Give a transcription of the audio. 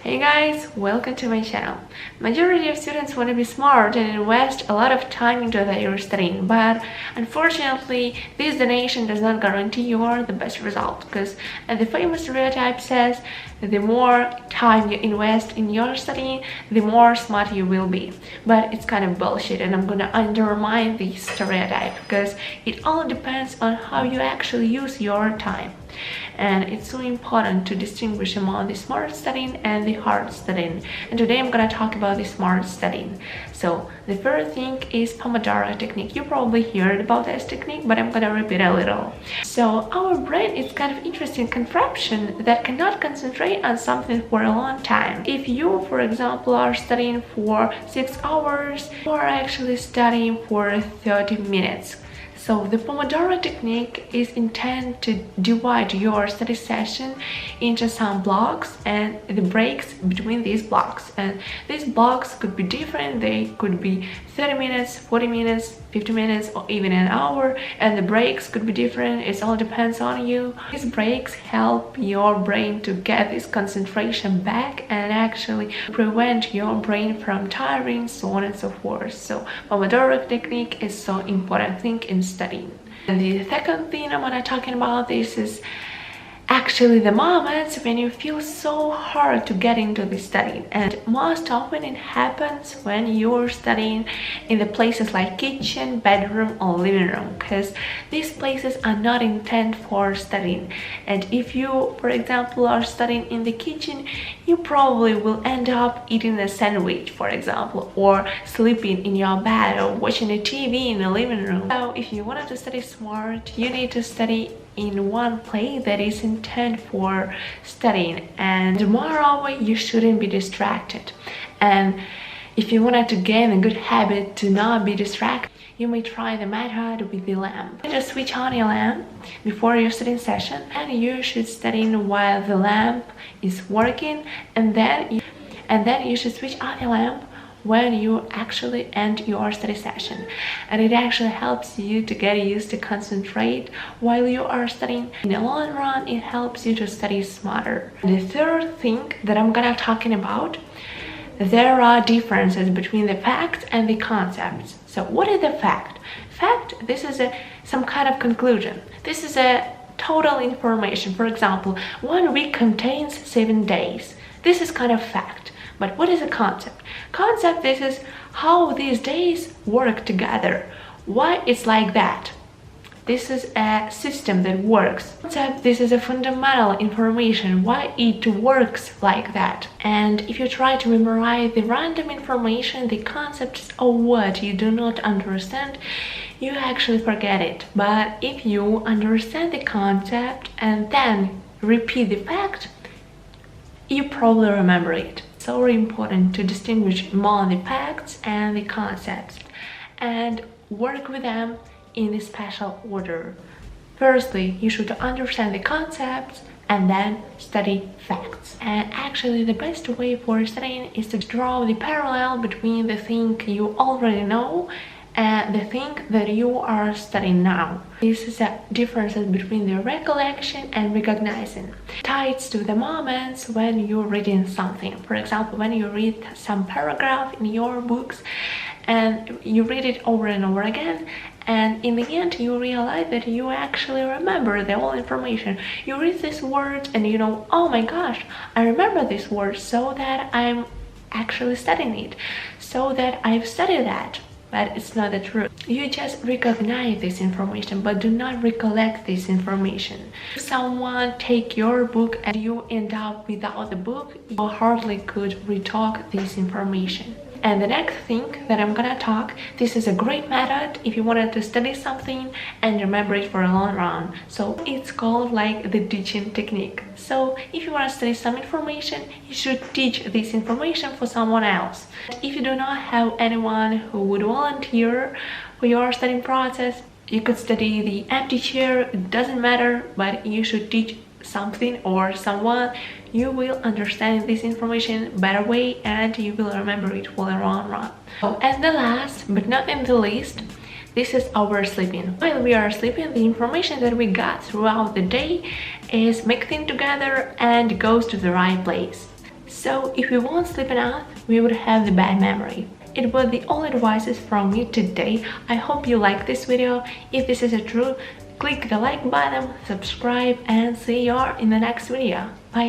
Hey guys, welcome to my channel. Majority of students want to be smart and invest a lot of time into their studying, but unfortunately this donation does not guarantee you the best result, because as the famous stereotype says, the more time you invest in your studying, the more smart you will be. But it's kind of bullshit, and I'm gonna undermine this stereotype because it all depends on how you actually use your time. And it's so important to distinguish among the smart studying and the hard studying. And today I'm gonna talk about the smart studying. So the first thing is Pomodoro Technique. You probably heard about this technique, but I'm gonna repeat a little. So our brain is kind of interesting contraption that cannot concentrate on something for a long time. If you, for example, are studying for 6 hours, you are actually studying for 30 minutes. So the Pomodoro Technique is intended to divide your study session into some blocks and the breaks between these blocks. And these blocks could be different. They could be 30 minutes, 40 minutes, 50 minutes, or even an hour. And the breaks could be different. It all depends on you. These breaks help your brain to get this concentration back and actually prevent your brain from tiring, so on and so forth. So Pomodoro Technique is so important thing in studying. And the second thing I'm gonna talking about this is actually the moments when you feel so hard to get into the studying, and most often it happens when you're studying in the places like kitchen, bedroom, or living room, because these places are not intended for studying. And if you, for example, are studying in the kitchen, you probably will end up eating a sandwich, for example, or sleeping in your bed, or watching a TV in the living room. So if you wanted to study smart, you need to study in one place that is intended for studying, and moreover you shouldn't be distracted. And if you wanted to gain a good habit to not be distracted, you may try the method with the lamp. Just switch on your lamp before your studying session, and you should study while the lamp is working, and then you should switch on the lamp when you actually end your study session. And it actually helps you to get used to concentrate while you are studying. In the long run, it helps you to study smarter. The third thing that I'm gonna talking about, there are differences between the facts and the concepts. So what is the fact? Fact, this is some kind of conclusion. This is a total information. For example, 1 week contains 7 days. This is kind of fact. But what is a concept? Concept, this is how these days work together. Why it's like that? This is a system that works. Concept, this is a fundamental information, why it works like that. And if you try to memorize the random information, the concepts of what you do not understand, you actually forget it. But if you understand the concept and then repeat the fact, you probably remember it. It's very important to distinguish among the facts and the concepts and work with them in a special order. Firstly, you should understand the concepts and then study facts. And actually the best way for studying is to draw the parallel between the thing you already know and the thing that you are studying now. This is a difference between the recollection and recognizing. Ties to the moments when you're reading something. For example, when you read some paragraph in your books and you read it over and over again, and in the end you realize that you actually remember the whole information. You read this word and you know, oh my gosh, I remember this word, so that I'm actually studying it, so that I've studied that. But it's not the truth. You just recognize this information, but do not recollect this information. If someone take your book and you end up without the book, you hardly could retalk this information. And the next thing that I'm gonna talk, this is a great method if you wanted to study something and remember it for a long run. So it's called like the teaching technique. So if you want to study some information, you should teach this information for someone else. If you do not have anyone who would volunteer for your studying process, you could study the empty chair, it doesn't matter, but you should teach something or someone. You will understand this information better way and you will remember it for the long run. And the last but not in the least, this is our sleeping. While we are sleeping, the information that we got throughout the day is mixing together and goes to the right place. So if we won't sleep enough, we would have the bad memory. It was the all advices from me today. I hope you like this video. If this is true, click the like button, subscribe, and see you in the next video. Bye.